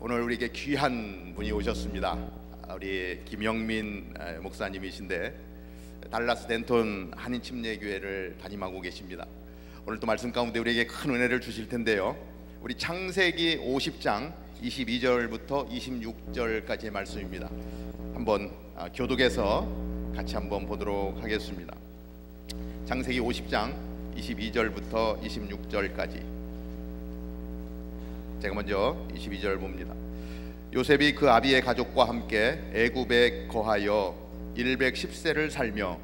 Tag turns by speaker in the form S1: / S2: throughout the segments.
S1: 오늘 우리에게 귀한 분이 오셨습니다. 우리 김영민 목사님이신데 달라스 덴톤 한인침례교회를 담임하고 계십니다. 오늘 또 말씀 가운데 우리에게 큰 은혜를 주실 텐데요, 우리 창세기 50장 22절부터 26절까지의 말씀입니다. 한번 교독해서 같이 한번 보도록 하겠습니다. 창세기 50장 22절부터 26절까지. 제가 먼저 22절 봅니다. 요셉이 그 아비의 가족과 함께 애굽에 거하여 110세를 살며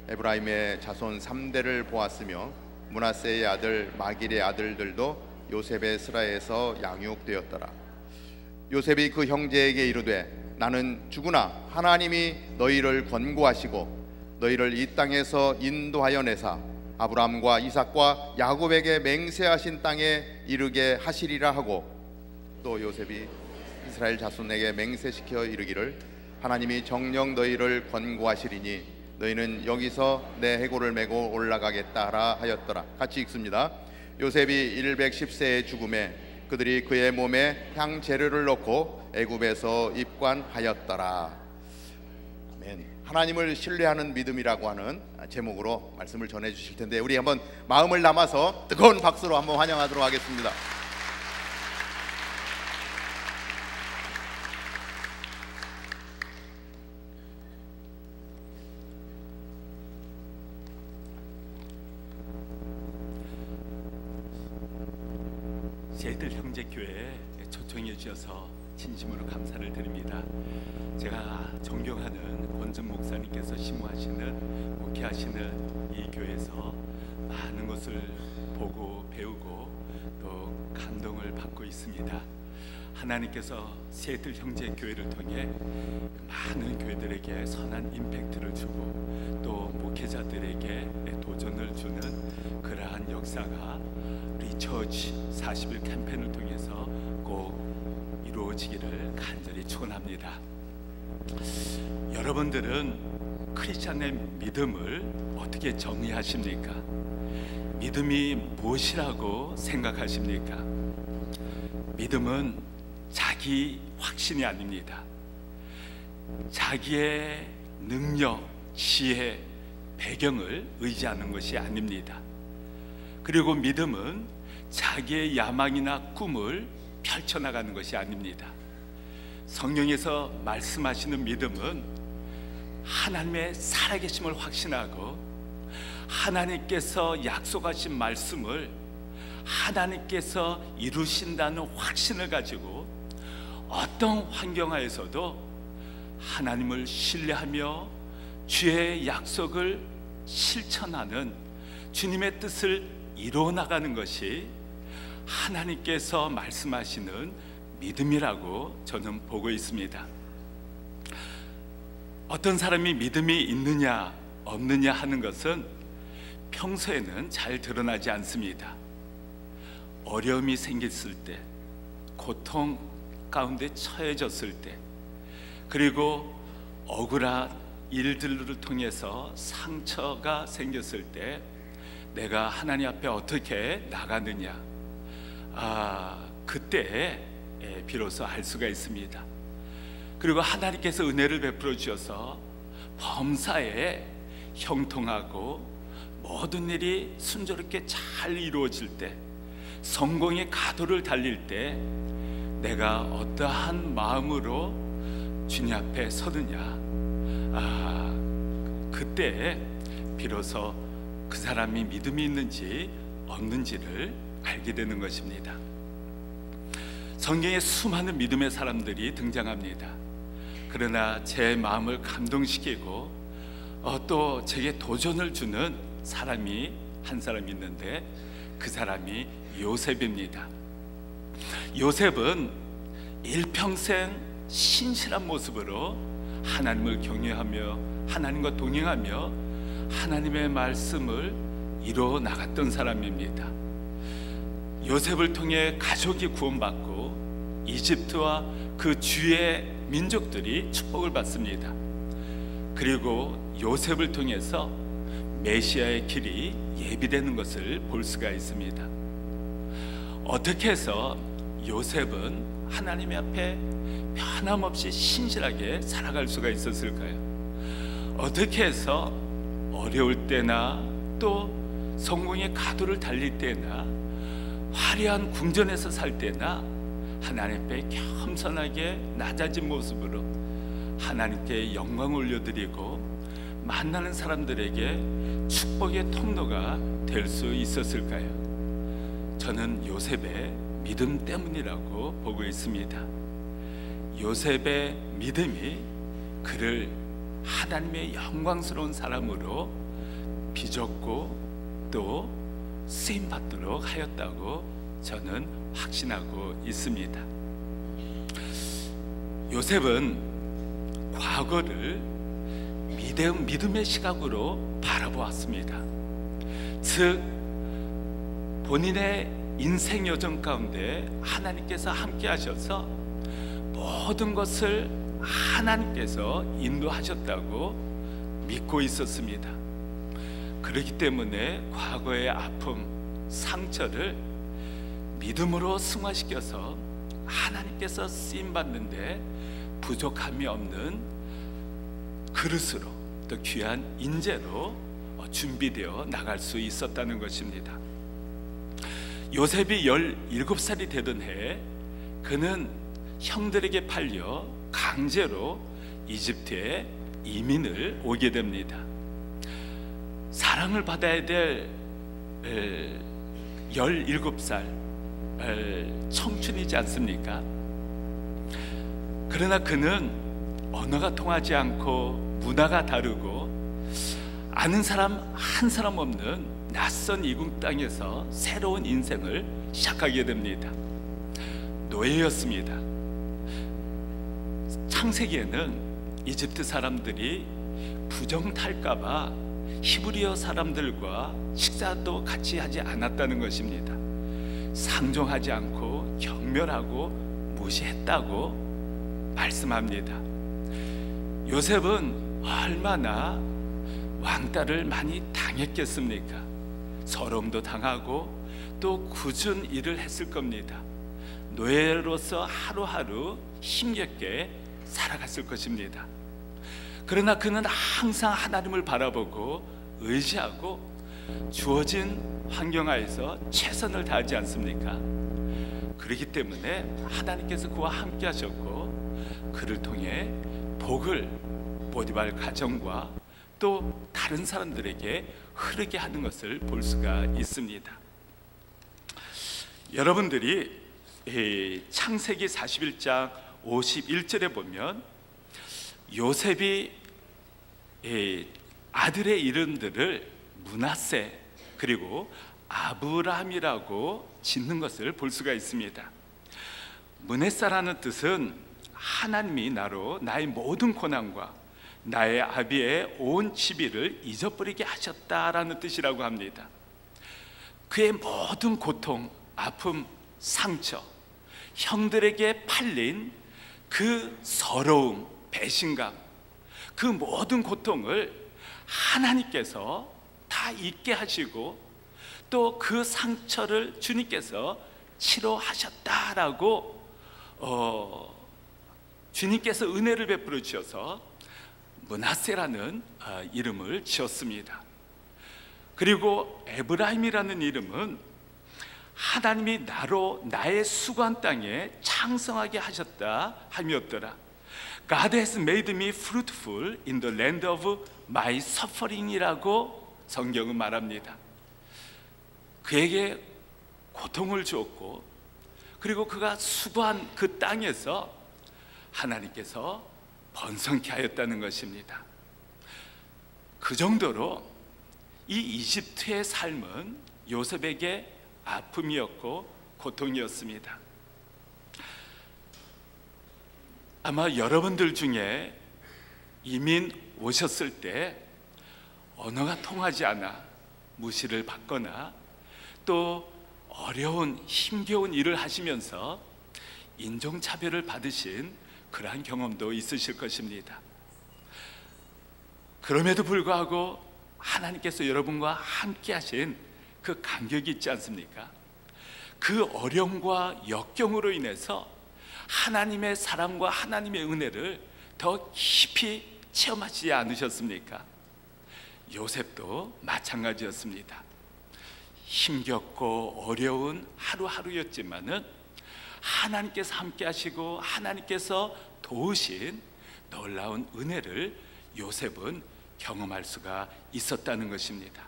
S1: 에브라임의 자손 3대를 보았으며 므낫세의 아들 마길의 아들들도 요셉의 스라에서 양육되었더라. 요셉이 그 형제에게 이르되 나는 죽으나 하나님이 너희를 권고하시고 너희를 이 땅에서 인도하여 내사 아브라함과 이삭과 야곱에게 맹세하신 땅에 이르게 하시리라 하고, 또 요셉이 이스라엘 자손에게 맹세시켜 이르기를 하나님이 정녕 너희를 권고하시리니 너희는 여기서 내 해골을 메고 올라가겠다 하라 하였더라. 같이 읽습니다. 요셉이 110세의 죽음에 그들이 그의 몸에 향재료를 넣고 애굽에서 입관하였더라. 아멘. 하나님을 신뢰하는 믿음이라고 하는 제목으로 말씀을 전해 주실 텐데, 우리 한번 마음을 담아서 뜨거운 박수로 한번 환영하도록 하겠습니다.
S2: 새들 형제교회에 초청해 주셔서 진심으로 감사를 드립니다. 제가 존경하는 권준 목사님께서 심무하시는, 목회하시는 이 교회에서 많은 것을 보고 배우고 또 감동을 받고 있습니다. 하나님께서 새들 형제교회를 통해 많은 교회들에게 선한 임팩트를 주고 또 목회자들에게 도전을 주는 그러한 역사가 리처치 40일 캠페인을 통해서 꼭 이루어지기를 간절히 축원합니다. 여러분들은 크리스찬의 믿음을 어떻게 정의하십니까? 믿음이 무엇이라고 생각하십니까? 믿음은 자기 확신이 아닙니다. 자기의 능력, 지혜, 배경을 의지하는 것이 아닙니다. 그리고 믿음은 자기의 야망이나 꿈을 펼쳐나가는 것이 아닙니다. 성경에서 말씀하시는 믿음은 하나님의 살아계심을 확신하고 하나님께서 약속하신 말씀을 하나님께서 이루신다는 확신을 가지고 어떤 환경하에서도 하나님을 신뢰하며 주의 약속을 실천하는, 주님의 뜻을 이루어나가는 것이 하나님께서 말씀하시는 믿음이라고 저는 보고 있습니다. 어떤 사람이 믿음이 있느냐 없느냐 하는 것은 평소에는 잘 드러나지 않습니다. 어려움이 생겼을 때, 고통 가운데 처해졌을 때, 그리고 억울한 일들을 통해서 상처가 생겼을 때 내가 하나님 앞에 어떻게 나가느냐, 그때 비로소 알 수가 있습니다. 그리고 하나님께서 은혜를 베풀어 주셔서 범사에 형통하고 모든 일이 순조롭게 잘 이루어질 때, 성공의 가도를 달릴 때 내가 어떠한 마음으로 주님 앞에 서느냐, 그때 비로소 그 사람이 믿음이 있는지 없는지를 알게 되는 것입니다. 성경에 수많은 믿음의 사람들이 등장합니다. 그러나 제 마음을 감동시키고 또 제게 도전을 주는 사람이 한 사람 있는데, 그 사람이 요셉입니다. 요셉은 일평생 신실한 모습으로 하나님을 경외하며 하나님과 동행하며 하나님의 말씀을 이루어 나갔던 사람입니다. 요셉을 통해 가족이 구원받고 이집트와 그 주의 민족들이 축복을 받습니다. 그리고 요셉을 통해서 메시아의 길이 예비되는 것을 볼 수가 있습니다. 어떻게 해서 요셉은 하나님 앞에 변함없이 신실하게 살아갈 수가 있었을까요? 어떻게 해서 어려울 때나 또 성공의 가도를 달릴 때나 화려한 궁전에서 살 때나 하나님 앞에 겸손하게 낮아진 모습으로 하나님께 영광을 올려드리고 만나는 사람들에게 축복의 통로가 될 수 있었을까요? 저는 요셉의 믿음 때문이라고 보고 있습니다. 요셉의 믿음이 그를 하나님의 영광스러운 사람으로 빚었고 또 쓰임받도록 하였다고 저는 확신하고 있습니다. 요셉은 과거를 믿음의 시각으로 바라보았습니다. 즉 본인의 인생 여정 가운데 하나님께서 함께 하셔서 모든 것을 하나님께서 인도하셨다고 믿고 있었습니다. 그렇기 때문에 과거의 아픔, 상처를 믿음으로 승화시켜서 하나님께서 쓰임받는데 부족함이 없는 그릇으로 또 귀한 인재로 준비되어 나갈 수 있었다는 것입니다. 요셉이 17살이 되던 해에 그는 형들에게 팔려 강제로 이집트에 이민을 오게 됩니다. 사랑을 받아야 될 17살 청춘이지 않습니까? 그러나 그는 언어가 통하지 않고 문화가 다르고 아는 사람 한 사람 없는 낯선 이국 땅에서 새로운 인생을 시작하게 됩니다. 노예였습니다. 창세기에는 이집트 사람들이 부정탈까봐 히브리어 사람들과 식사도 같이 하지 않았다는 것입니다. 상종하지 않고 경멸하고 무시했다고 말씀합니다. 요셉은 얼마나 왕따를 많이 당했겠습니까? 서러움도 당하고 또 굳은 일을 했을 겁니다. 노예로서 하루하루 힘겹게 살아갔을 것입니다. 그러나 그는 항상 하나님을 바라보고 의지하고 주어진 환경하에서 최선을 다하지 않습니까? 그렇기 때문에 하나님께서 그와 함께 하셨고 그를 통해 복을 보디발 가정과 또 다른 사람들에게 흐르게 하는 것을 볼 수가 있습니다. 여러분들이 창세기 41장 51절에 보면 요셉이 아들의 이름들을 므낫세 그리고 아브라함이라고 짓는 것을 볼 수가 있습니다. 므낫세라는 뜻은 하나님이 나로 나의 모든 고난과 나의 아비의 온 지비를 잊어버리게 하셨다라는 뜻이라고 합니다. 그의 모든 고통, 아픔, 상처, 형들에게 팔린 그 서러움, 배신감, 그 모든 고통을 하나님께서 다 잊게 하시고 또 그 상처를 주님께서 치료하셨다라고 주님께서 은혜를 베풀어 주셔서 므낫세라는 이름을 지었습니다. 그리고 에브라임이라는 이름은 하나님이 나로 나의 수고한 땅에 창성하게 하셨다 함이었더라. God has made me fruitful in the land of my suffering이라고 성경은 말합니다. 그에게 고통을 주었고 그리고 그가 수고한 그 땅에서 하나님께서 번성케 하였다는 것입니다. 그 정도로 이 이집트의 삶은 요셉에게 아픔이었고 고통이었습니다. 아마 여러분들 중에 이민 오셨을 때 언어가 통하지 않아 무시를 받거나 또 어려운 힘겨운 일을 하시면서 인종차별을 받으신 그러한 경험도 있으실 것입니다. 그럼에도 불구하고 하나님께서 여러분과 함께 하신 그 감격이 있지 않습니까? 그 어려움과 역경으로 인해서 하나님의 사랑과 하나님의 은혜를 더 깊이 체험하지 않으셨습니까? 요셉도 마찬가지였습니다. 힘겹고 어려운 하루하루였지만은 하나님께서 함께 하시고 하나님께서 도우신 놀라운 은혜를 요셉은 경험할 수가 있었다는 것입니다.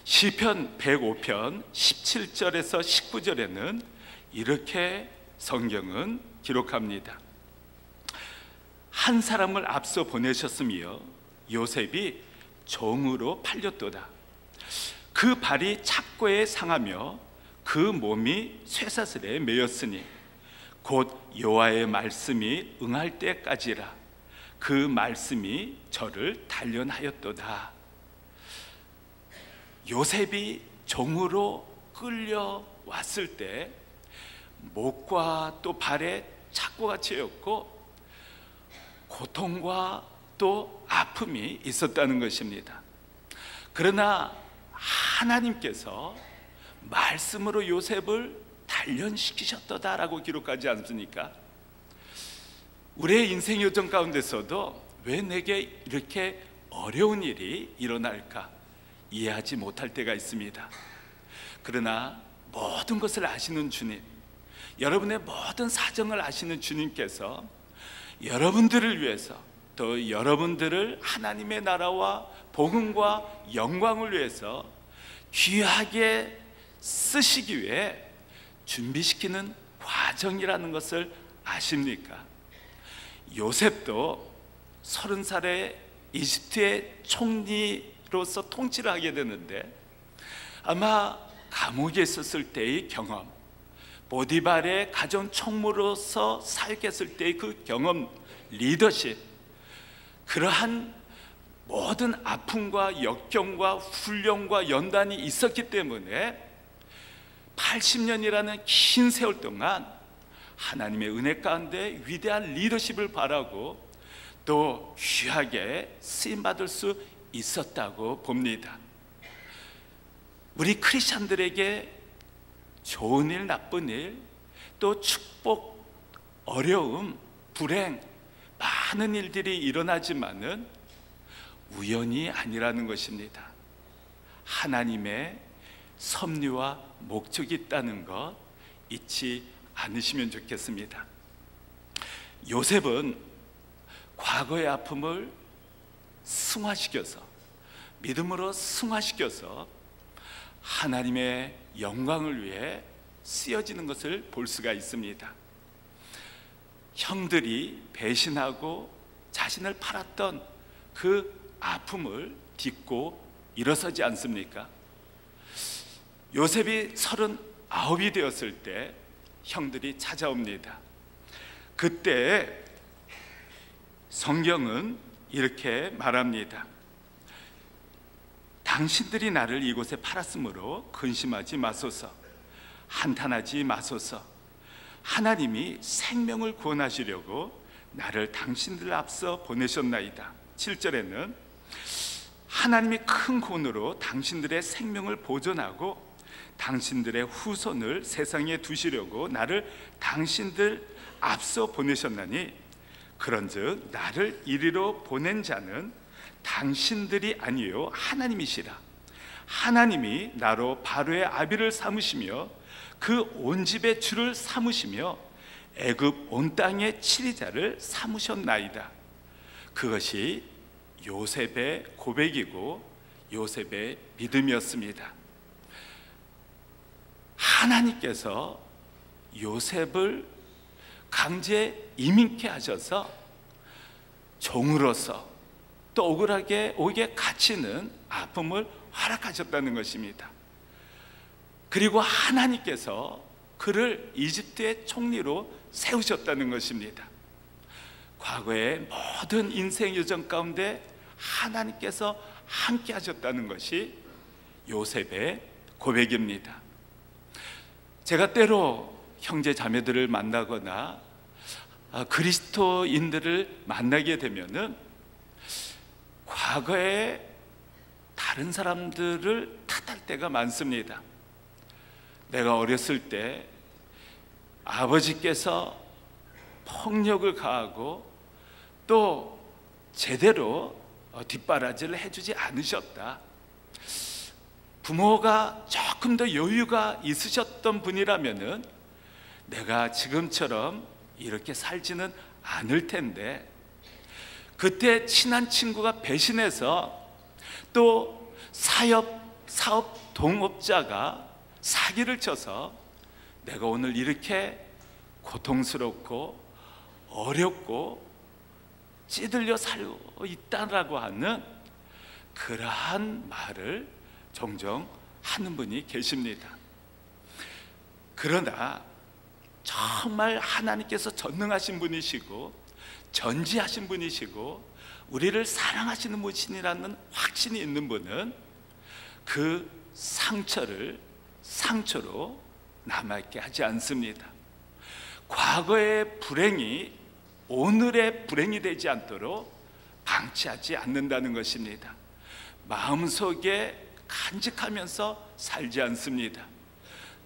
S2: 시편 105편 17절에서 19절에는 이렇게 성경은 기록합니다. 한 사람을 앞서 보내셨으며 요셉이 종으로 팔렸도다. 그 발이 착고에 상하며 그 몸이 쇠사슬에 매였으니 곧 여호와의 말씀이 응할 때까지라. 그 말씀이 저를 단련하였도다. 요셉이 종으로 끌려왔을 때 목과 또 발에 착고가 채였고 고통과 또 아픔이 있었다는 것입니다. 그러나 하나님께서 말씀으로 요셉을 단련시키셨다라고 기록하지 않습니까? 우리의 인생 여정 가운데서도 왜 내게 이렇게 어려운 일이 일어날까 이해하지 못할 때가 있습니다. 그러나 모든 것을 아시는 주님, 여러분의 모든 사정을 아시는 주님께서 여러분들을 위해서 또 여러분들을 하나님의 나라와 복음과 영광을 위해서 귀하게 쓰시기 위해 준비시키는 과정이라는 것을 아십니까? 요셉도 30살에 이집트의 총리로서 통치를 하게 되는데 아마 감옥에 있었을 때의 경험, 보디발의 가정 총무로서 사역했을 때의 그 경험, 리더십, 그러한 모든 아픔과 역경과 훈련과 연단이 있었기 때문에 80년이라는 긴 세월 동안 하나님의 은혜 가운데 위대한 리더십을 바라고 또 귀하게 쓰임받을 수 있었다고 봅니다. 우리 크리스찬들에게 좋은 일, 나쁜 일, 또 축복, 어려움, 불행, 많은 일들이 일어나지만은 우연이 아니라는 것입니다. 하나님의 섭리와 목적이 있다는 것 잊지 않으시면 좋겠습니다. 요셉은 과거의 아픔을 승화시켜서, 믿음으로 승화시켜서 하나님의 영광을 위해 쓰여지는 것을 볼 수가 있습니다. 형들이 배신하고 자신을 팔았던 그 아픔을 딛고 일어서지 않습니까? 요셉이 39이 되었을 때 형들이 찾아옵니다. 그때 성경은 이렇게 말합니다. 당신들이 나를 이곳에 팔았으므로 근심하지 마소서, 한탄하지 마소서. 하나님이 생명을 구원하시려고 나를 당신들 앞서 보내셨나이다. 7절에는 하나님이 큰 권으로 당신들의 생명을 보존하고 당신들의 후손을 세상에 두시려고 나를 당신들 앞서 보내셨나니 그런즉 나를 이리로 보낸 자는 당신들이 아니요 하나님이시라. 하나님이 나로 바로의 아비를 삼으시며 그 온 집의 주를 삼으시며 애굽 온 땅의 치리자를 삼으셨나이다. 그것이 요셉의 고백이고 요셉의 믿음이었습니다. 하나님께서 요셉을 강제 이민케 하셔서 종으로서 또 억울하게 오게 갇히는 아픔을 허락하셨다는 것입니다. 그리고 하나님께서 그를 이집트의 총리로 세우셨다는 것입니다. 과거의 모든 인생 여정 가운데 하나님께서 함께 하셨다는 것이 요셉의 고백입니다. 제가 때로 형제 자매들을 만나거나 그리스도인들을 만나게 되면은 과거에 다른 사람들을 탓할 때가 많습니다. 내가 어렸을 때 아버지께서 폭력을 가하고 또 제대로 뒷바라지를 해주지 않으셨다. 부모가 조금 더 여유가 있으셨던 분이라면은 내가 지금처럼 이렇게 살지는 않을 텐데, 그때 친한 친구가 배신해서 또 사업 동업자가 사기를 쳐서 내가 오늘 이렇게 고통스럽고 어렵고 찌들려 살고 있다라고 하는 그러한 말을 종종 하는 분이 계십니다. 그러나 정말 하나님께서 전능하신 분이시고 전지하신 분이시고 우리를 사랑하시는 분이라는 확신이 있는 분은 그 상처를 상처로 남아있게 하지 않습니다. 과거의 불행이 오늘의 불행이 되지 않도록 방치하지 않는다는 것입니다. 마음속에 간직하면서 살지 않습니다.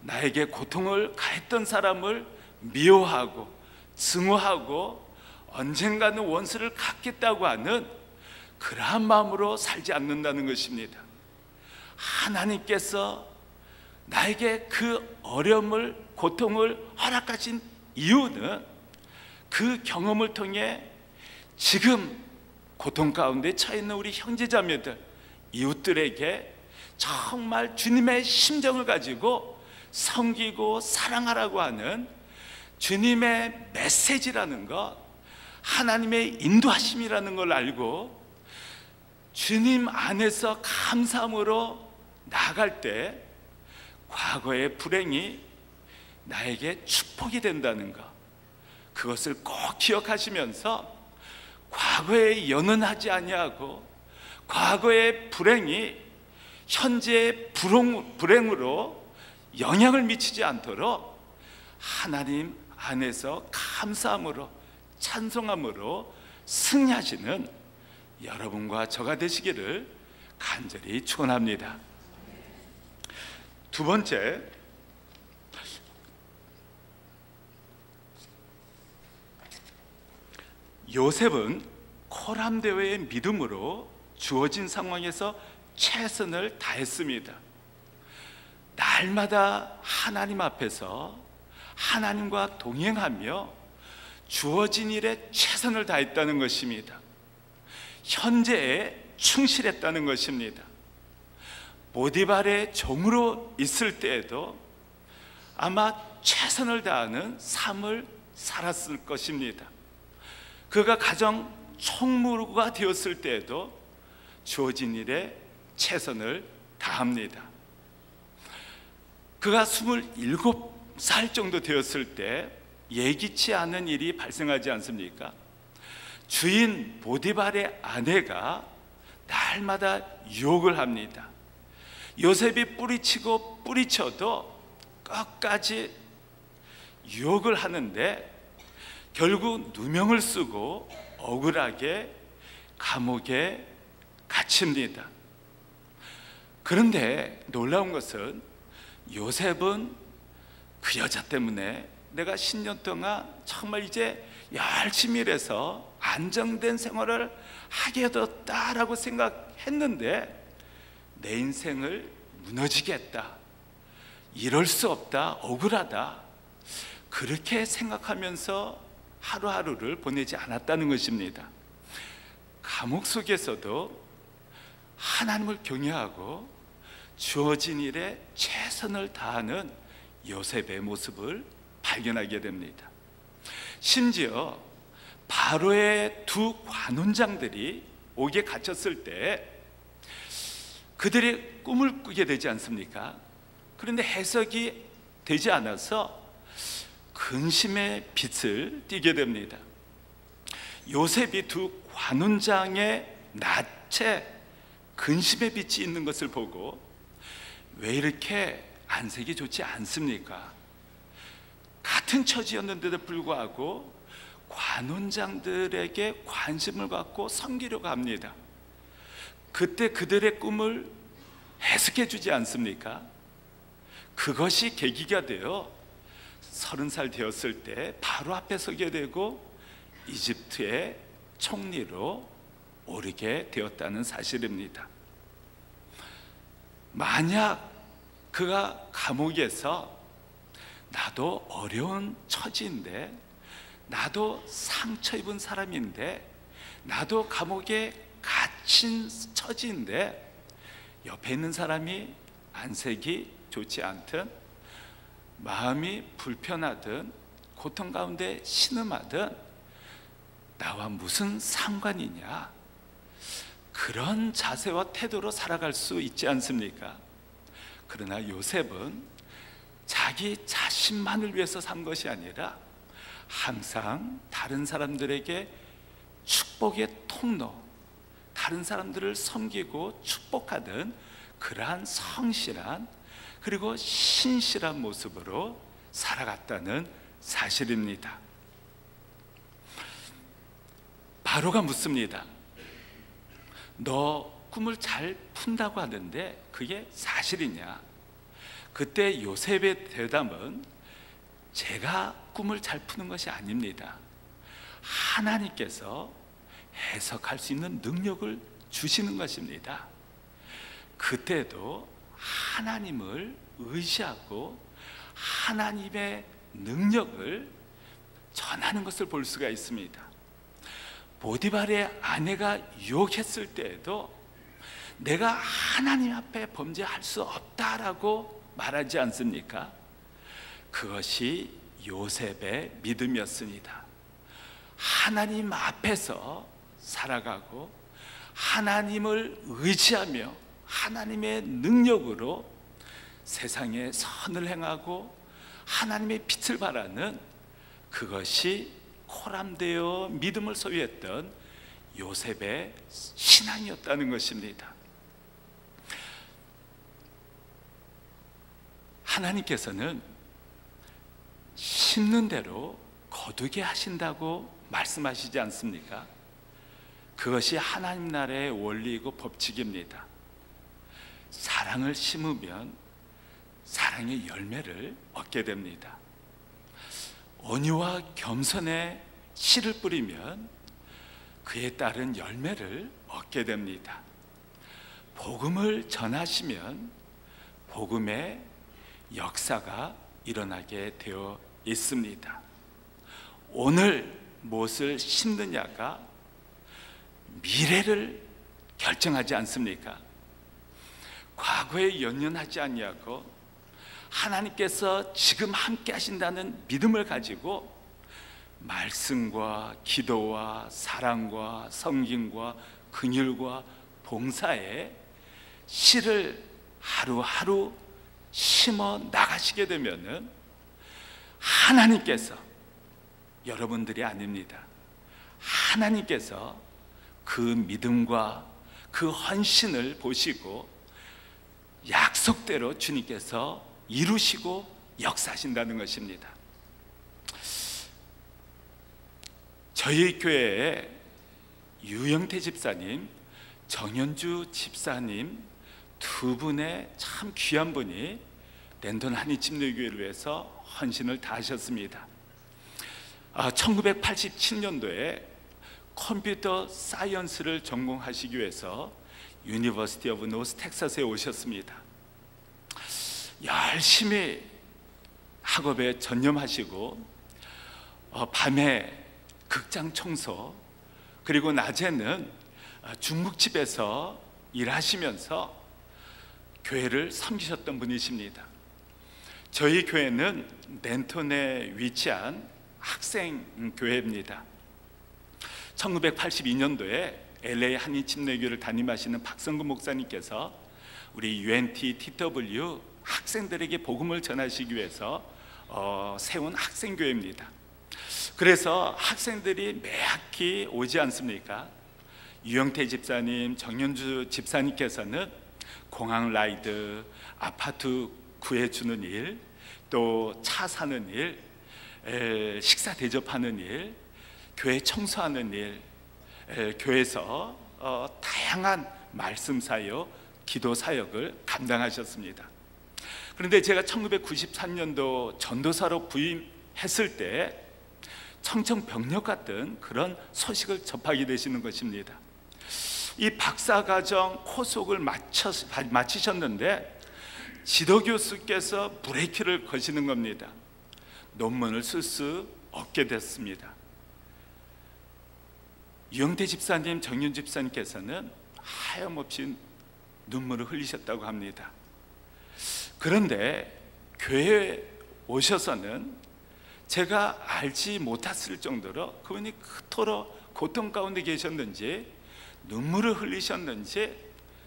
S2: 나에게 고통을 가했던 사람을 미워하고 증오하고 언젠가는 원수를 갚겠다고 하는 그러한 마음으로 살지 않는다는 것입니다. 하나님께서 나에게 그 어려움을, 고통을 허락하신 이유는 그 경험을 통해 지금 고통 가운데 처해 있는 우리 형제자매들, 이웃들에게 정말 주님의 심정을 가지고 섬기고 사랑하라고 하는 주님의 메시지라는 것, 하나님의 인도하심이라는 걸 알고 주님 안에서 감사함으로 나아갈 때 과거의 불행이 나에게 축복이 된다는 것, 그것을 꼭 기억하시면서 과거에 연연하지 아니하고 과거의 불행이 현재의 불행으로 영향을 미치지 않도록 하나님 안에서 감사함으로 찬송함으로 승리하시는 여러분과 저가 되시기를 간절히 축원합니다. 두 번째, 요셉은 코람데오의 믿음으로 주어진 상황에서 최선을 다했습니다. 날마다 하나님 앞에서 하나님과 동행하며 주어진 일에 최선을 다했다는 것입니다. 현재에 충실했다는 것입니다. 보디발의 종으로 있을 때에도 아마 최선을 다하는 삶을 살았을 것입니다. 그가 가정 총무가 되었을 때에도 주어진 일에 최선을 다합니다. 그가 27살 정도 되었을 때 예기치 않은 일이 발생하지 않습니까? 주인 보디발의 아내가 날마다 유혹을 합니다. 요셉이 뿌리치고 뿌리쳐도 끝까지 유혹을 하는데 결국 누명을 쓰고 억울하게 감옥에 갇힙니다. 그런데 놀라운 것은 요셉은 그 여자 때문에 내가 10년 동안 정말 이제 열심히 일해서 안정된 생활을 하게 되었다라고 생각했는데 내 인생을 무너지게 했다, 이럴 수 없다, 억울하다, 그렇게 생각하면서 하루하루를 보내지 않았다는 것입니다. 감옥 속에서도 하나님을 경외하고 주어진 일에 최선을 다하는 요셉의 모습을 발견하게 됩니다. 심지어 바로의 두 관원장들이 옥에 갇혔을 때 그들이 꿈을 꾸게 되지 않습니까? 그런데 해석이 되지 않아서 근심의 빛을 띠게 됩니다. 요셉이 두 관원장의 낯에 근심의 빛이 있는 것을 보고 왜 이렇게 안색이 좋지 않습니까? 같은 처지였는데도 불구하고 관원장들에게 관심을 갖고 섬기려고 합니다. 그때 그들의 꿈을 해석해 주지 않습니까? 그것이 계기가 되어 30살 되었을 때 바로 앞에 서게 되고 이집트의 총리로 오르게 되었다는 사실입니다. 만약 그가 감옥에서 나도 어려운 처지인데, 나도 상처 입은 사람인데, 나도 감옥에 갇힌 처지인데, 옆에 있는 사람이 안색이 좋지 않든, 마음이 불편하든, 고통 가운데 신음하든 나와 무슨 상관이냐, 그런 자세와 태도로 살아갈 수 있지 않습니까? 그러나 요셉은 자기 자신만을 위해서 산 것이 아니라 항상 다른 사람들에게 축복의 통로, 다른 사람들을 섬기고 축복하던 그러한 성실한 그리고 신실한 모습으로 살아갔다는 사실입니다. 바로가 묻습니다. 너 꿈을 잘 푼다고 하는데 그게 사실이냐? 그때 요셉의 대답은 제가 꿈을 잘 푸는 것이 아닙니다. 하나님께서 해석할 수 있는 능력을 주시는 것입니다. 그때도 하나님을 의지하고 하나님의 능력을 전하는 것을 볼 수가 있습니다. 보디발의 아내가 유혹했을 때에도 내가 하나님 앞에 범죄할 수 없다라고 말하지 않습니까? 그것이 요셉의 믿음이었습니다. 하나님 앞에서 살아가고 하나님을 의지하며 하나님의 능력으로 세상에 선을 행하고 하나님의 빛을 발하는, 그것이 코람되어 믿음을 소유했던 요셉의 신앙이었다는 것입니다. 하나님께서는 심는 대로 거두게 하신다고 말씀하시지 않습니까? 그것이 하나님 나라의 원리이고 법칙입니다. 사랑을 심으면 사랑의 열매를 얻게 됩니다. 온유와 겸손의 씨를 뿌리면 그에 따른 열매를 얻게 됩니다. 복음을 전하시면 복음의 역사가 일어나게 되어 있습니다. 오늘 무엇을 심느냐가 미래를 결정하지 않습니까? 과거에 연연하지 아니하고 하나님께서 지금 함께 하신다는 믿음을 가지고 말씀과 기도와 사랑과 섬김과 긍휼과 봉사에 씨를 하루하루 심어 나가시게 되면은 하나님께서, 여러분들이 아닙니다, 하나님께서 그 믿음과 그 헌신을 보시고 약속대로 주님께서 이루시고 역사하신다는 것입니다. 저희 교회에 유영태 집사님, 정현주 집사님 두 분의 참 귀한 분이 랜던 한인침례교회를 위해서 헌신을 다하셨습니다. 1987년도에 컴퓨터 사이언스를 전공하시기 위해서 유니버시티 오브 노스 텍사스에 오셨습니다. 열심히 학업에 전념하시고 밤에 극장 청소, 그리고 낮에는 중국집에서 일하시면서 교회를 섬기셨던 분이십니다. 저희 교회는 랜턴에 위치한 학생교회입니다. 1982년도에 LA 한인침례교회를 담임하시는 박성근 목사님께서 우리 UNT TW 학생들에게 복음을 전하시기 위해서 세운 학생교회입니다. 그래서 학생들이 매 학기 오지 않습니까? 유영태 집사님, 정현주 집사님께서는 공항 라이드, 아파트 구해주는 일, 또 차 사는 일, 식사 대접하는 일, 교회 청소하는 일, 교회에서 다양한 말씀 사역, 기도 사역을 감당하셨습니다. 그런데 제가 1993년도 전도사로 부임했을 때 청천벽력 같은 그런 소식을 접하게 되시는 것입니다. 이 박사과정 코속을 마치셨는데 지도교수께서 브레이크를 거시는 겁니다. 논문을 쓸 수 없게 됐습니다. 유영태 집사님, 정윤 집사님께서는 하염없이 눈물을 흘리셨다고 합니다. 그런데 교회에 오셔서는 제가 알지 못했을 정도로 그분이 그토록 고통 가운데 계셨는지, 눈물을 흘리셨는지,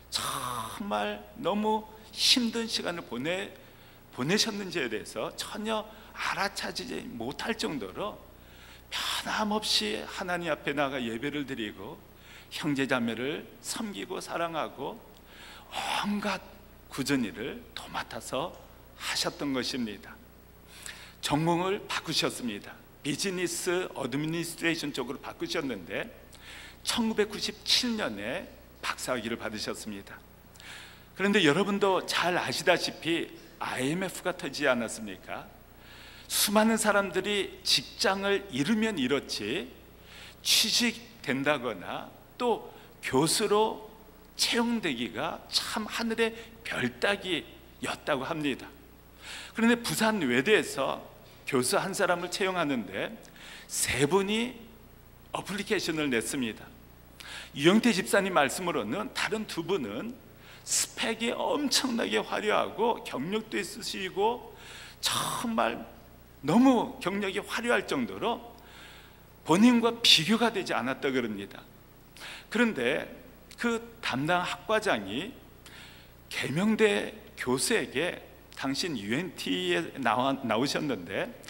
S2: 정말 너무 힘든 시간을 보내셨는지에 대해서 전혀 알아차지지 못할 정도로 변함없이 하나님 앞에 나가 예배를 드리고 형제자매를 섬기고 사랑하고 온갖 굳은 일을 도맡아서 하셨던 것입니다. 전공을 바꾸셨습니다. 비즈니스 어드미니스트레이션 쪽으로 바꾸셨는데 1997년에 박사학위를 받으셨습니다. 그런데 여러분도 잘 아시다시피 IMF가 터지지 않았습니까? 수많은 사람들이 직장을 잃으면 잃었지 취직된다거나 또 교수로 채용되기가 참 하늘의 별따기였다고 합니다. 그런데 부산 외대에서 교수 한 사람을 채용하는데 3분이 어플리케이션을 냈습니다. 유영태 집사님 말씀으로는 다른 2분은 스펙이 엄청나게 화려하고 경력도 있으시고 정말 너무 경력이 화려할 정도로 본인과 비교가 되지 않았다 그럽니다. 그런데 그 담당 학과장이 계명대 교수에게 당신 UNT에 나오셨는데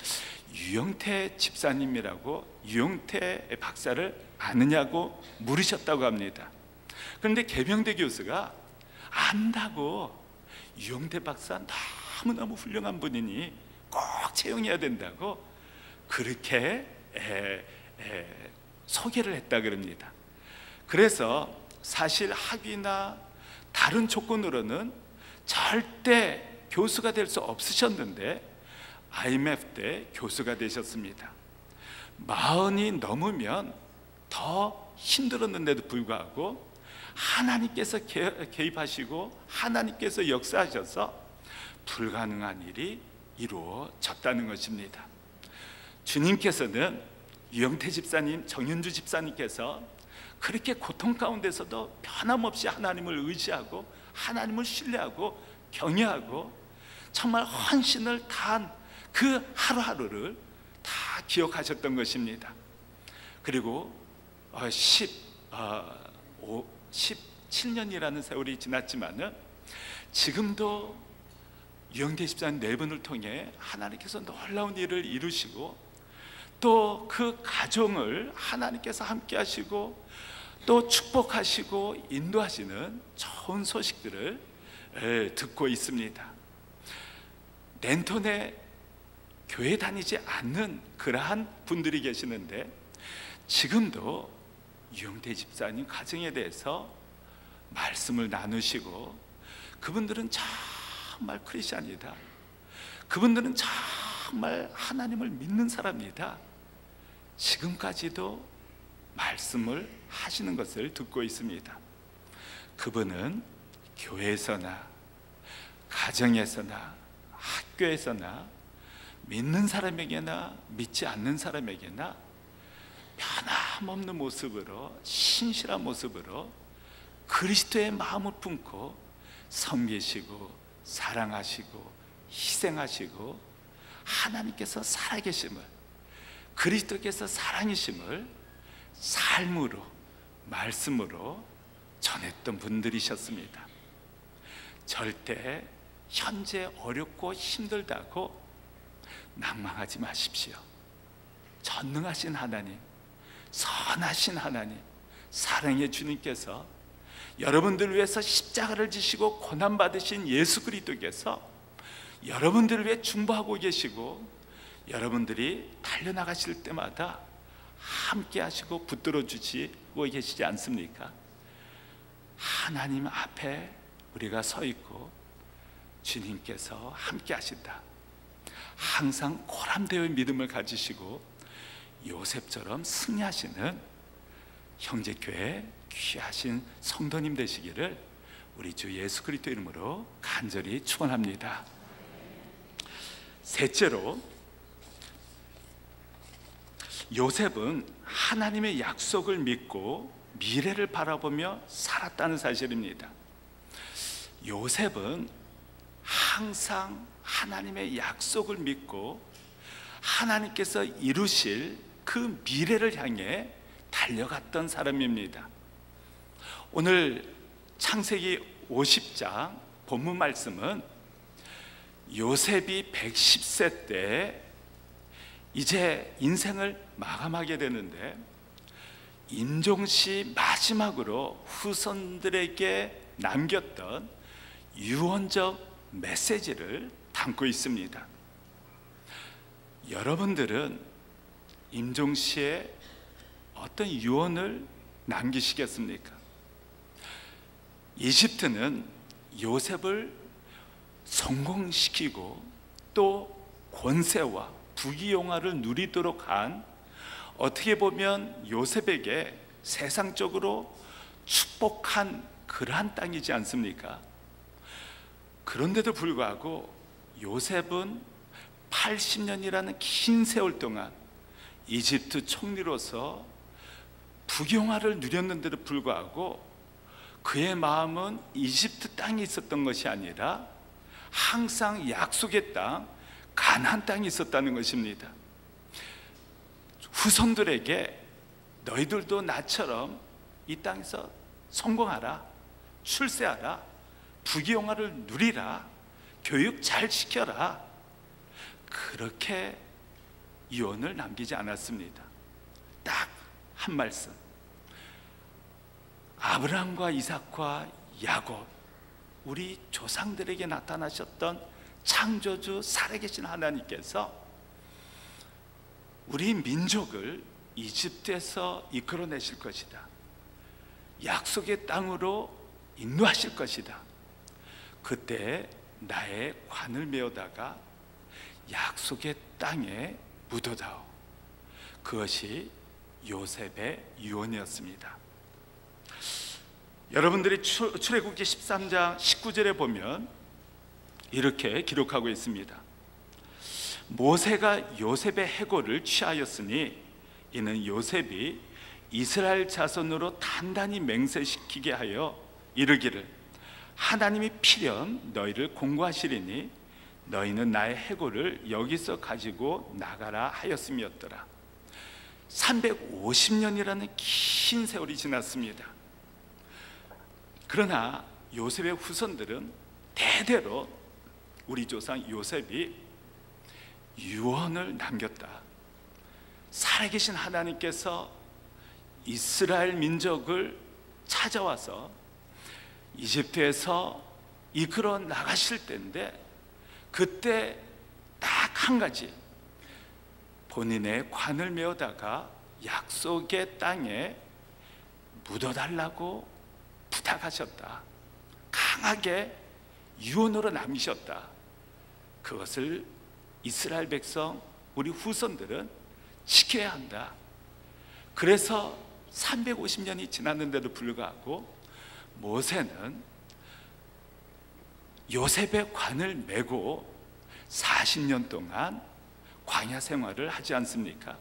S2: 유영태 집사님이라고 유영태 박사를 아느냐고 물으셨다고 합니다. 그런데 계명대 교수가 안다고, 유영태 박사 너무너무 훌륭한 분이니 꼭 채용해야 된다고 그렇게 소개를 했다 그럽니다. 그래서 사실 학위나 다른 조건으로는 절대 교수가 될 수 없으셨는데 IMF 때 교수가 되셨습니다. 40이 넘으면 더 힘들었는데도 불구하고 하나님께서 개입하시고 하나님께서 역사하셔서 불가능한 일이 이루어졌다는 것입니다. 주님께서는 유영태 집사님, 정윤주 집사님께서 그렇게 고통 가운데서도 변함없이 하나님을 의지하고 하나님을 신뢰하고 경외하고 정말 헌신을 다한 그 하루하루를 다 기억하셨던 것입니다. 그리고 17년이라는 세월이 지났지만은 지금도 유영태 집사님 4분을 통해 하나님께서 놀라운 일을 이루시고 또 그 가정을 하나님께서 함께 하시고 또 축복하시고 인도하시는 좋은 소식들을 듣고 있습니다. 랜턴에 교회 다니지 않는 그러한 분들이 계시는데 지금도 유영태 집사님 가정에 대해서 말씀을 나누시고, 그분들은 정말 크리스찬이다, 그분들은 정말 하나님을 믿는 사람이다, 지금까지도 말씀을 하시는 것을 듣고 있습니다. 그분은 교회에서나 가정에서나 학교에서나 믿는 사람에게나 믿지 않는 사람에게나 변함없는 모습으로, 신실한 모습으로 그리스도의 마음을 품고 섬기시고 사랑하시고 희생하시고 하나님께서 살아계심을, 그리스도께서 사랑이심을 삶으로, 말씀으로 전했던 분들이셨습니다. 절대 현재 어렵고 힘들다고 낭망하지 마십시오. 전능하신 하나님, 선하신 하나님, 사랑의 주님께서 여러분들을 위해서 십자가를 지시고 고난받으신 예수 그리스도께서 여러분들을 위해 중보하고 계시고 여러분들이 달려나가실 때마다 함께 하시고 붙들어 주시고 계시지 않습니까? 하나님 앞에 우리가 서 있고 주님께서 함께 하신다. 항상 고람되어 믿음을 가지시고 요셉처럼 승리하시는 형제교회 귀하신 성도님 되시기를 우리 주 예수 그리스도 이름으로 간절히 축원합니다. 셋째로, 요셉은 하나님의 약속을 믿고 미래를 바라보며 살았다는 사실입니다. 요셉은 항상 하나님의 약속을 믿고 하나님께서 이루실 그 미래를 향해 달려갔던 사람입니다. 오늘 창세기 50장 본문 말씀은 요셉이 110세 때 이제 인생을 마감하게 되는데, 임종시 마지막으로 후손들에게 남겼던 유언적 메시지를 담고 있습니다. 여러분들은 임종시에 어떤 유언을 남기시겠습니까? 이집트는 요셉을 성공시키고 또 권세와 부귀영화를 누리도록 한, 어떻게 보면 요셉에게 세상적으로 축복한 그러한 땅이지 않습니까? 그런데도 불구하고 요셉은 80년이라는 긴 세월 동안 이집트 총리로서 부귀영화를 누렸는데도 불구하고 그의 마음은 이집트 땅에 있었던 것이 아니라 항상 약속의 땅, 가나안 땅에 있었다는 것입니다. 후손들에게 너희들도 나처럼 이 땅에서 성공하라, 출세하라, 부귀영화를 누리라, 교육 잘 시켜라, 그렇게 유언을 남기지 않았습니다. 딱 한 말씀, 아브라함과 이삭과 야곱, 우리 조상들에게 나타나셨던 창조주 살아계신 하나님께서 우리 민족을 이집트에서 이끌어내실 것이다, 약속의 땅으로 인도하실 것이다, 그때 나의 관을 메어다가 약속의 땅에 묻어다오. 그것이 요셉의 유언이었습니다. 여러분들이 출애굽기 13장 19절에 보면 이렇게 기록하고 있습니다. 모세가 요셉의 해골을 취하였으니 이는 요셉이 이스라엘 자손으로 단단히 맹세시키게 하여 이르기를 하나님이 필연 너희를 공고하시리니 너희는 나의 해골을 여기서 가지고 나가라 하였음이었더라. 350년이라는 긴 세월이 지났습니다. 그러나 요셉의 후손들은 대대로 우리 조상 요셉이 유언을 남겼다. 살아계신 하나님께서 이스라엘 민족을 찾아와서 이집트에서 이끌어 나가실 때인데, 그때 딱 한 가지, 본인의 관을 메어다가 약속의 땅에 묻어달라고 부탁하셨다. 강하게 유언으로 남기셨다. 그것을 이스라엘 백성, 우리 후손들은 지켜야 한다. 그래서 350년이 지났는데도 불구하고 모세는 요셉의 관을 메고 40년 동안 광야 생활을 하지 않습니까?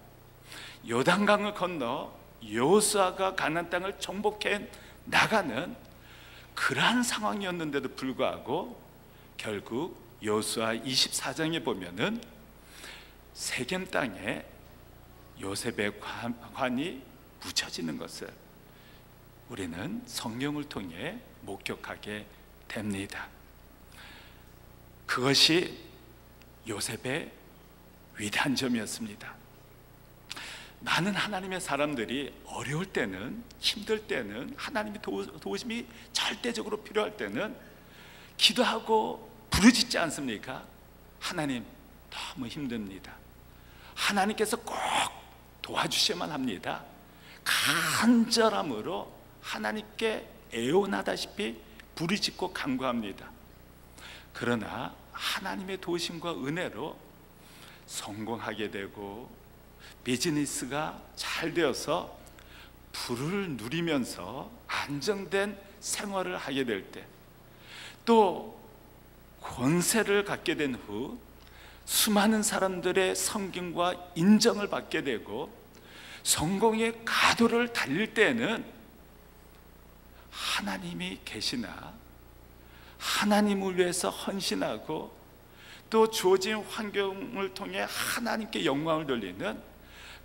S2: 요단강을 건너 여호수아가 가나안 땅을 정복해 나가는 그러한 상황이었는데도 불구하고 결국 여호수아 24장에 보면은 세겜 땅에 요셉의 관이 묻혀지는 것을 우리는 성경을 통해 목격하게 됩니다. 그것이 요셉의 위대한 점이었습니다. 많은 하나님의 사람들이 어려울 때는, 힘들 때는, 하나님의 도우심이 절대적으로 필요할 때는 기도하고 부르짖지 않습니까? 하나님, 너무 힘듭니다. 하나님께서 꼭 도와주셔야만 합니다. 간절함으로 하나님께 애원하다시피 부르짖고 간구합니다. 그러나 하나님의 도우심과 은혜로 성공하게 되고 비즈니스가 잘 되어서 부를 누리면서 안정된 생활을 하게 될 때, 또 권세를 갖게 된 후 수많은 사람들의 섬김과 인정을 받게 되고 성공의 가도를 달릴 때에는 하나님이 계시나 하나님을 위해서 헌신하고 또 주어진 환경을 통해 하나님께 영광을 돌리는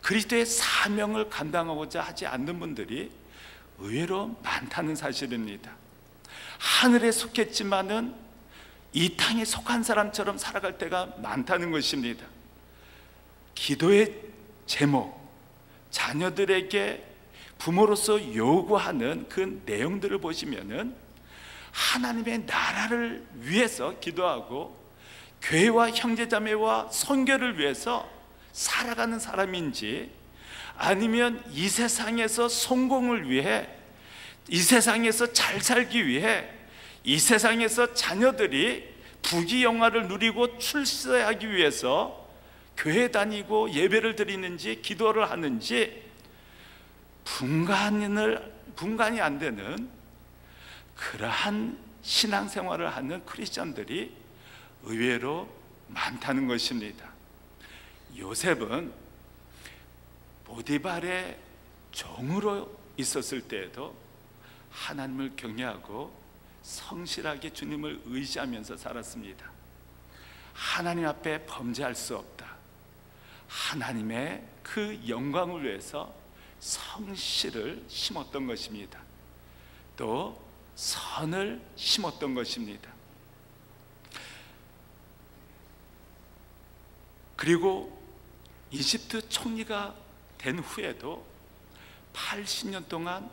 S2: 그리스도의 사명을 감당하고자 하지 않는 분들이 의외로 많다는 사실입니다. 하늘에 속했지만은 이 땅에 속한 사람처럼 살아갈 때가 많다는 것입니다. 기도의 제목, 자녀들에게 부모로서 요구하는 그 내용들을 보시면은 하나님의 나라를 위해서 기도하고 교회와 형제자매와 선교를 위해서 살아가는 사람인지, 아니면 이 세상에서 성공을 위해, 이 세상에서 잘 살기 위해, 이 세상에서 자녀들이 부귀영화를 누리고 출세하기 위해서 교회 다니고 예배를 드리는지 기도를 하는지 분간이 안 되는 그러한 신앙생활을 하는 크리스천들이 의외로 많다는 것입니다. 요셉은 보디발의 종으로 있었을 때에도 하나님을 경외하고 성실하게 주님을 의지하면서 살았습니다. 하나님 앞에 범죄할 수 없다, 하나님의 그 영광을 위해서 성실을 심었던 것입니다. 또 선을 심었던 것입니다. 그리고 이집트 총리가 된 후에도 80년 동안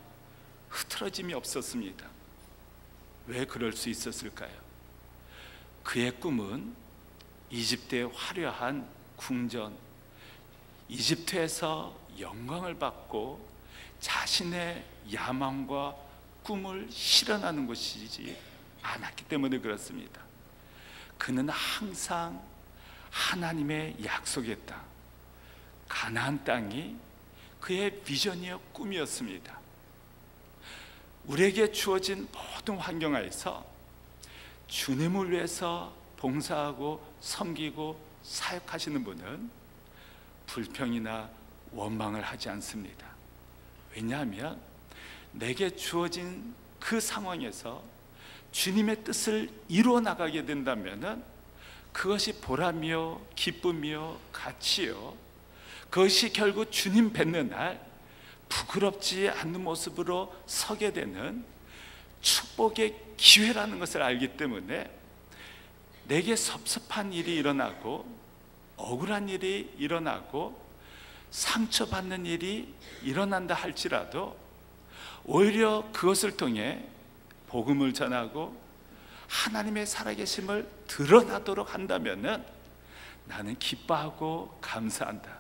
S2: 흐트러짐이 없었습니다. 왜 그럴 수 있었을까요? 그의 꿈은 이집트의 화려한 궁전, 이집트에서 영광을 받고 자신의 야망과 꿈을 실현하는 것이지 않았기 때문에 그렇습니다. 그는 항상 하나님의 약속의 땅, 가나안 땅이 그의 비전이요 꿈이었습니다. 우리에게 주어진 모든 환경 하에서 주님을 위해서 봉사하고 섬기고 사역하시는 분은 불평이나 원망을 하지 않습니다. 왜냐하면 내게 주어진 그 상황에서 주님의 뜻을 이루어 나가게 된다면 그것이 보람이요 기쁨이요 가치요, 그것이 결국 주님 뵙는 날 부끄럽지 않는 모습으로 서게 되는 축복의 기회라는 것을 알기 때문에 내게 섭섭한 일이 일어나고 억울한 일이 일어나고 상처받는 일이 일어난다 할지라도 오히려 그것을 통해 복음을 전하고 하나님의 살아계심을 드러나도록 한다면 나는 기뻐하고 감사한다.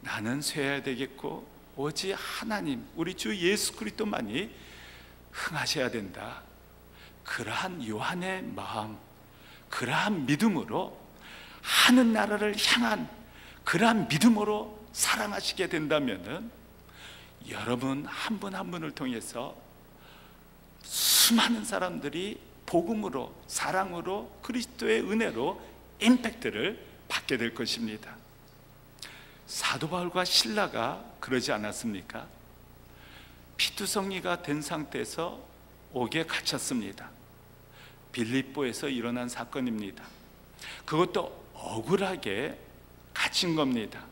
S2: 나는 쇠해야 되겠고 오직 하나님, 우리 주 예수 그리스도만이 흥하셔야 된다. 그러한 요한의 마음, 그러한 믿음으로 하늘 나라를 향한 그러한 믿음으로 사랑하시게 된다면 여러분 한 분 한 분을 통해서 수많은 사람들이 복음으로, 사랑으로, 그리스도의 은혜로 임팩트를 받게 될 것입니다. 사도 바울과 실라가 그러지 않았습니까? 피투성이가 된 상태에서 옥에 갇혔습니다. 빌립보에서 일어난 사건입니다. 그것도 억울하게 갇힌 겁니다.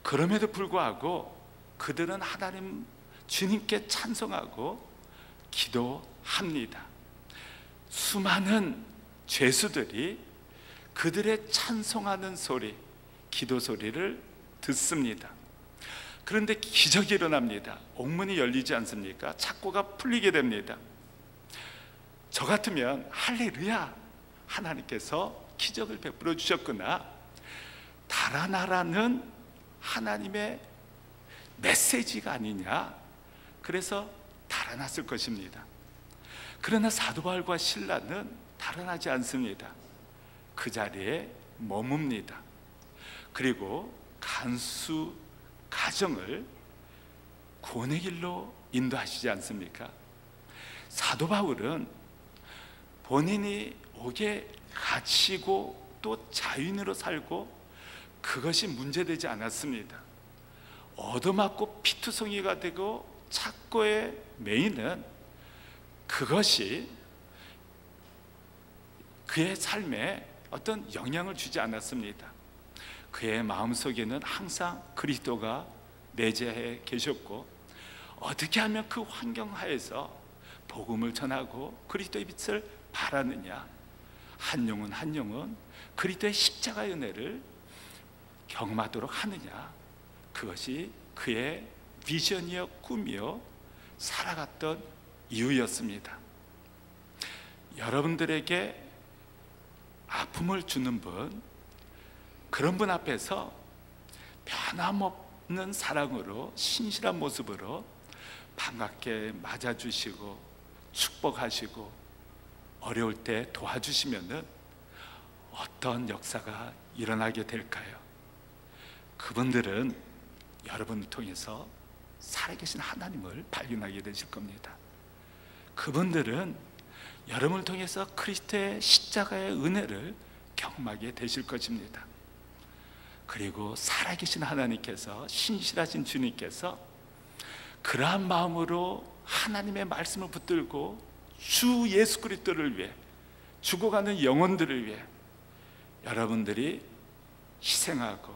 S2: 그럼에도 불구하고 그들은 하나님 주님께 찬송하고 기도합니다. 수많은 죄수들이 그들의 찬송하는 소리, 기도 소리를 듣습니다. 그런데 기적이 일어납니다. 옥문이 열리지 않습니까? 착고가 풀리게 됩니다. 저 같으면 할렐루야, 하나님께서 기적을 베풀어 주셨구나, 달아나라는 하나님의 메시지가 아니냐, 그래서 달아났을 것입니다. 그러나 사도 바울과 실라는 달아나지 않습니다. 그 자리에 머뭅니다. 그리고 간수 가정을 구원의 길로 인도하시지 않습니까? 사도 바울은 본인이 옥에 갇히고 또 자유인으로 살고 그것이 문제되지 않았습니다. 얻어맞고 피투성이가 되고 착고의 메인은 그것이 그의 삶에 어떤 영향을 주지 않았습니다. 그의 마음속에는 항상 그리스도가 내재해 계셨고, 어떻게 하면 그 환경 하에서 복음을 전하고 그리스도의 빛을 발하느냐, 한 영혼 한 영혼 그리스도의 십자가의 은혜를 경험하도록 하느냐, 그것이 그의 비전이요 꿈이요 살아갔던 이유였습니다. 여러분들에게 아픔을 주는 분, 그런 분 앞에서 변함없는 사랑으로 신실한 모습으로 반갑게 맞아주시고 축복하시고 어려울 때 도와주시면은 어떤 역사가 일어나게 될까요? 그분들은 여러분을 통해서 살아계신 하나님을 발견하게 되실 겁니다. 그분들은 여러분을 통해서 그리스도의 십자가의 은혜를 경험하게 되실 것입니다. 그리고 살아계신 하나님께서, 신실하신 주님께서 그러한 마음으로 하나님의 말씀을 붙들고 주 예수 그리스도를 위해, 죽어가는 영혼들을 위해 여러분들이 희생하고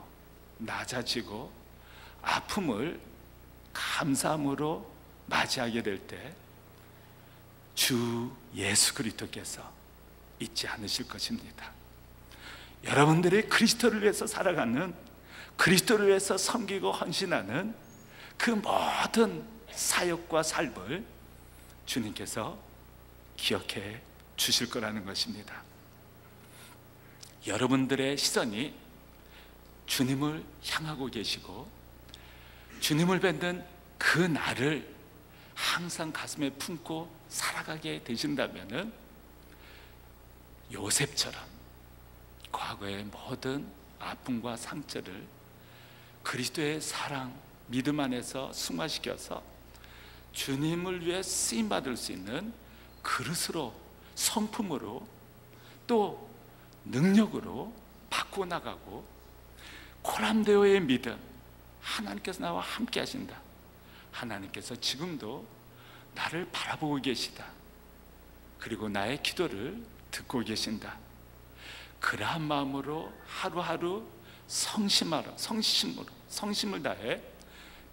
S2: 낮아지고 아픔을 감사함으로 맞이하게 될 때 주 예수 그리스도께서 잊지 않으실 것입니다. 여러분들이 그리스도를 위해서 살아가는, 그리스도를 위해서 섬기고 헌신하는 그 모든 사역과 삶을 주님께서 기억해 주실 거라는 것입니다. 여러분들의 시선이 주님을 향하고 계시고 주님을 뵙는 그 날을 항상 가슴에 품고 살아가게 되신다면은 요셉처럼 과거의 모든 아픔과 상처를 그리스도의 사랑, 믿음 안에서 승화시켜서 주님을 위해 쓰임받을 수 있는 그릇으로, 성품으로, 또 능력으로 바꾸어 나가고, 코람데오의 믿음, 하나님께서 나와 함께 하신다, 하나님께서 지금도 나를 바라보고 계시다, 그리고 나의 기도를 듣고 계신다, 그러한 마음으로 하루하루 성심을 다해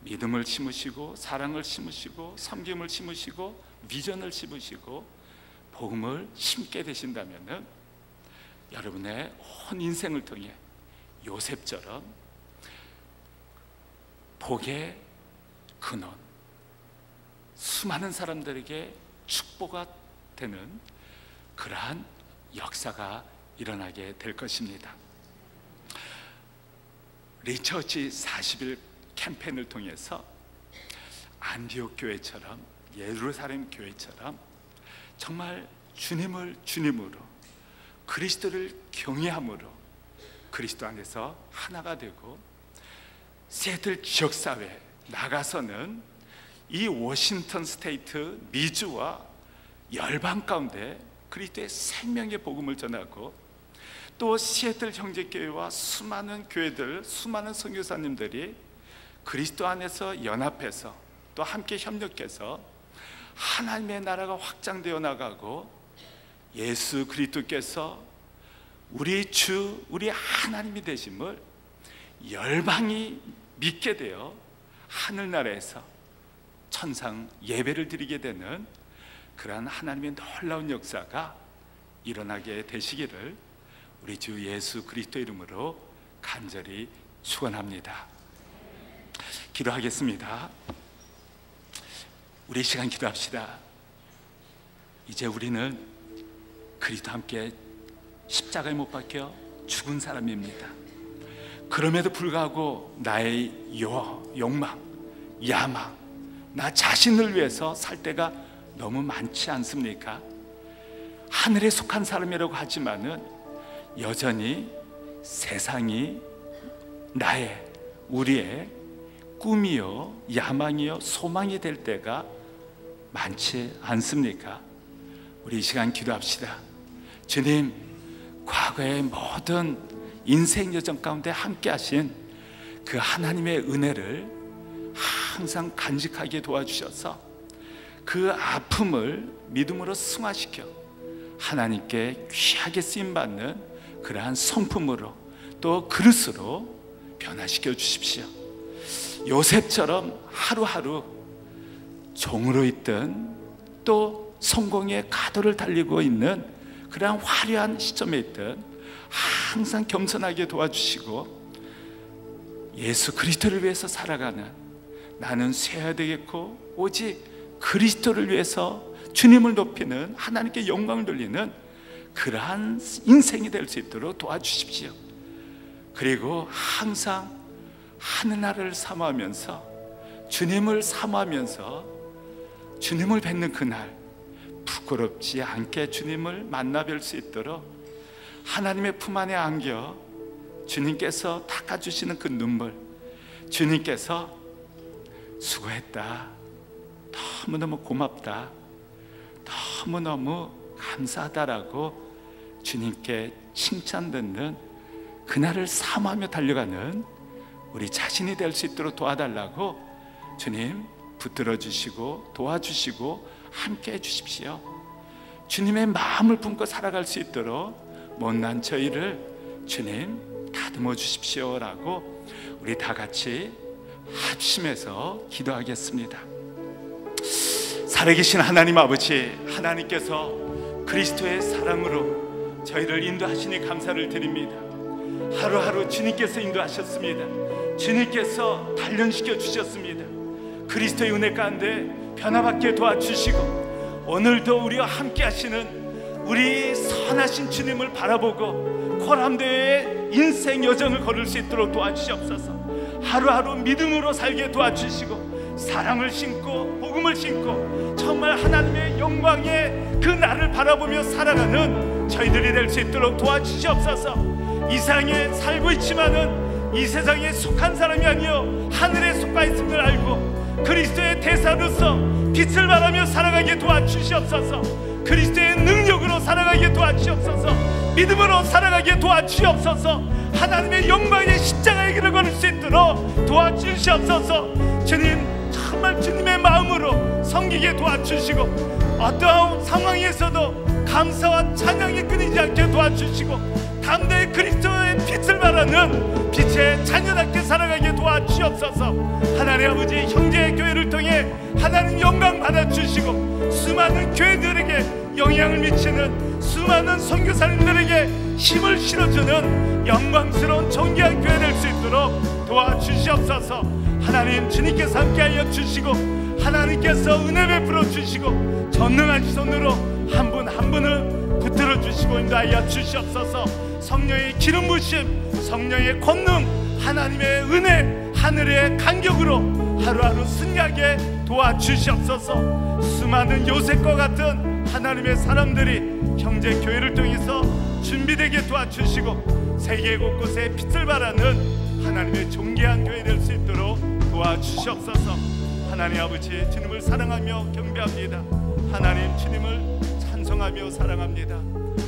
S2: 믿음을 심으시고 사랑을 심으시고 섬김을 심으시고 비전을 심으시고 복음을 심게 되신다면 여러분의 온 인생을 통해 요셉처럼 복의 근원, 수많은 사람들에게 축복이 되는 그러한 역사가 일어나게 될 것입니다. 리처치 40일 캠페인을 통해서 안디옥 교회처럼, 예루살렘 교회처럼 정말 주님을 주님으로, 그리스도를 경외함으로 그리스도 안에서 하나가 되고, 시애틀 지역사회 나가서는 이 워싱턴 스테이트 미주와 열방 가운데 그리스도의 생명의 복음을 전하고, 또 시애틀 형제교회와 수많은 교회들, 수많은 선교사님들이 그리스도 안에서 연합해서 또 함께 협력해서 하나님의 나라가 확장되어 나가고, 예수 그리스도께서 우리 주, 우리 하나님이 되심을 열방이 믿게 되어 하늘나라에서 천상 예배를 드리게 되는 그러한 하나님의 놀라운 역사가 일어나게 되시기를 우리 주 예수 그리스도 이름으로 간절히 축원합니다. 기도하겠습니다. 우리 시간 기도합시다. 이제 우리는 그리스도와 함께 십자가에 못 박혀 죽은 사람입니다. 그럼에도 불구하고 나의 욕망, 야망, 나 자신을 위해서 살 때가 너무 많지 않습니까? 하늘에 속한 사람이라고 하지만은 여전히 세상이 나의, 우리의 꿈이요, 야망이요, 소망이 될 때가 많지 않습니까? 우리 이 시간 기도합시다. 주님, 과거의 모든 인생 여정 가운데 함께 하신 그 하나님의 은혜를 항상 간직하게 도와주셔서 그 아픔을 믿음으로 승화시켜 하나님께 귀하게 쓰임받는 그러한 성품으로 또 그릇으로 변화시켜 주십시오. 요셉처럼 하루하루 종으로 있든 또 성공의 가도를 달리고 있는 그러한 화려한 시점에 있든 항상 겸손하게 도와주시고 예수 그리스도를 위해서 살아가는, 나는 쇠야 되겠고 오직 그리스도를 위해서 주님을 높이는, 하나님께 영광을 돌리는 그러한 인생이 될 수 있도록 도와주십시오. 그리고 항상 하늘나라를 사모하면서, 주님을 사모하면서 주님을 뵙는 그날 부끄럽지 않게 주님을 만나 뵐 수 있도록 하나님의 품 안에 안겨 주님께서 닦아주시는 그 눈물, 주님께서 수고했다, 너무너무 고맙다, 너무너무 감사하다라고 주님께 칭찬 듣는 그날을 사모하며 달려가는 우리 자신이 될 수 있도록 도와달라고 주님 붙들어 주시고 도와주시고 함께 해주십시오. 주님의 마음을 품고 살아갈 수 있도록 못난 저희를 주님 다듬어 주십시오라고 우리 다 같이 합심해서 기도하겠습니다. 살아계신 하나님 아버지, 하나님께서 그리스도의 사랑으로 저희를 인도하시니 감사를 드립니다. 하루하루 주님께서 인도하셨습니다. 주님께서 단련시켜 주셨습니다. 그리스도의 은혜 가운데 변화받게 도와주시고 오늘도 우리와 함께 하시는 우리 선하신 주님을 바라보고 코람대의 인생 여정을 걸을 수 있도록 도와주시옵소서. 하루하루 믿음으로 살게 도와주시고 사랑을 심고 복음을 심고 정말 하나님의 영광의 그 날을 바라보며 살아가는 저희들이 될 수 있도록 도와주시옵소서. 이 세상에 살고 있지만은 이 세상에 속한 사람이 아니요 하늘에 속하 있음을 알고 그리스도의 대사로서 빛을 발하며 살아가게 도와주시옵소서. 그리스도의 능력으로 살아가게 도와주시옵소서. 믿음으로 살아가게 도와주시옵소서. 하나님의 영광의 십자가의 길을 걸을 수 있도록 도와주시옵소서. 주님, 정말 주님의 마음으로 섬기게 도와주시고 어떠한 상황에서도 감사와 찬양이 끊이지 않게 도와주시고 담대히 그리스도의 빛을 발하는 빛의 자녀답게 살아가게 도와주시옵소서. 하나님 아버지, 형제의 교회를 통해 하나님 영광 받아주시고 수많은 교회들에게 영향을 미치는 수많은 선교사님들에게 힘을 실어주는 영광스러운 존귀한 교회 될 수 있도록 도와주시옵소서. 하나님, 주님께서 함께하여 주시고 하나님께서 은혜 베풀어 주시고 전능하신 손으로 한 분 한 분을 붙들어 주시고 인도하여 주시옵소서. 성령의 기름 부으심, 성령의 권능, 하나님의 은혜, 하늘의 간격으로 하루하루 승리하게 도와주시옵소서. 수많은 요셉과 같은 하나님의 사람들이 형제 교회를 통해서 준비되게 도와주시고 세계 곳곳에 빛을 발하는 하나님의 존귀한 교회 될 수 있도록 도와주시옵소서. 하나님 아버지, 주님을 사랑하며 경배합니다. 하나님, 주님을 찬송하며 사랑합니다.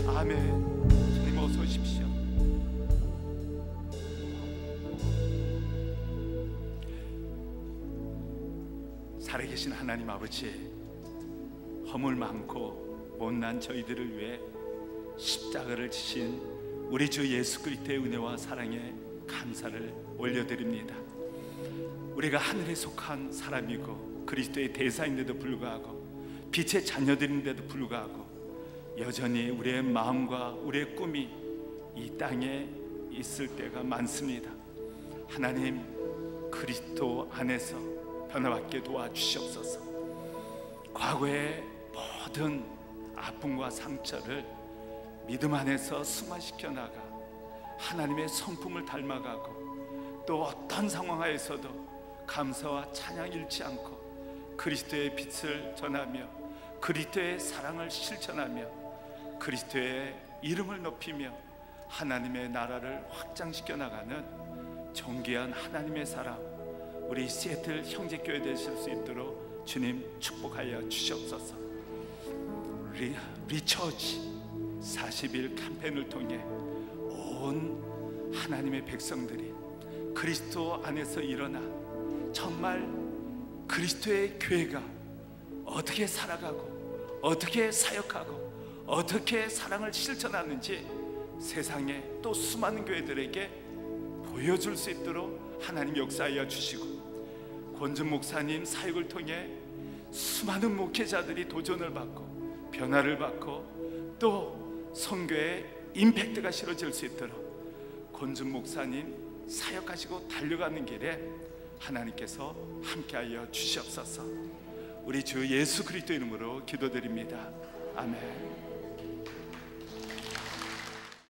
S2: 아멘. 주님 어서 오십시오. 살아계신 하나님 아버지, 허물 많고 못난 저희들을 위해 십자가를 지신 우리 주 예수 그리스도의 은혜와 사랑에 감사를 올려드립니다. 우리가 하늘에 속한 사람이고 그리스도의 대사인데도 불구하고 빛의 자녀들인데도 불구하고 여전히 우리의 마음과 우리의 꿈이 이 땅에 있을 때가 많습니다. 하나님, 그리스도 안에서 변화받게 도와주시옵소서. 과거의 모든 아픔과 상처를 믿음 안에서 승화시켜 나가 하나님의 성품을 닮아가고 또 어떤 상황하에서도 감사와 찬양 잃지 않고 그리스도의 빛을 전하며 그리스도의 사랑을 실천하며 그리스도의 이름을 높이며 하나님의 나라를 확장시켜 나가는 존귀한 하나님의 사람, 우리 시애틀 형제교회 되실 수 있도록 주님 축복하여 주시옵소서. 리처치 40일 캠페인을 통해 온 하나님의 백성들이 그리스도 안에서 일어나 정말 그리스도의 교회가 어떻게 살아가고 어떻게 사역하고 어떻게 사랑을 실천하는지 세상에 또 수많은 교회들에게 보여줄 수 있도록 하나님 역사하여 주시고, 권준 목사님 사역을 통해 수많은 목회자들이 도전을 받고 변화를 받고 또 선교의 임팩트가 실어질 수 있도록 권준 목사님 사역하시고 달려가는 길에 하나님께서 함께하여 주시옵소서. 우리 주 예수 그리스도 이름으로 기도드립니다. 아멘.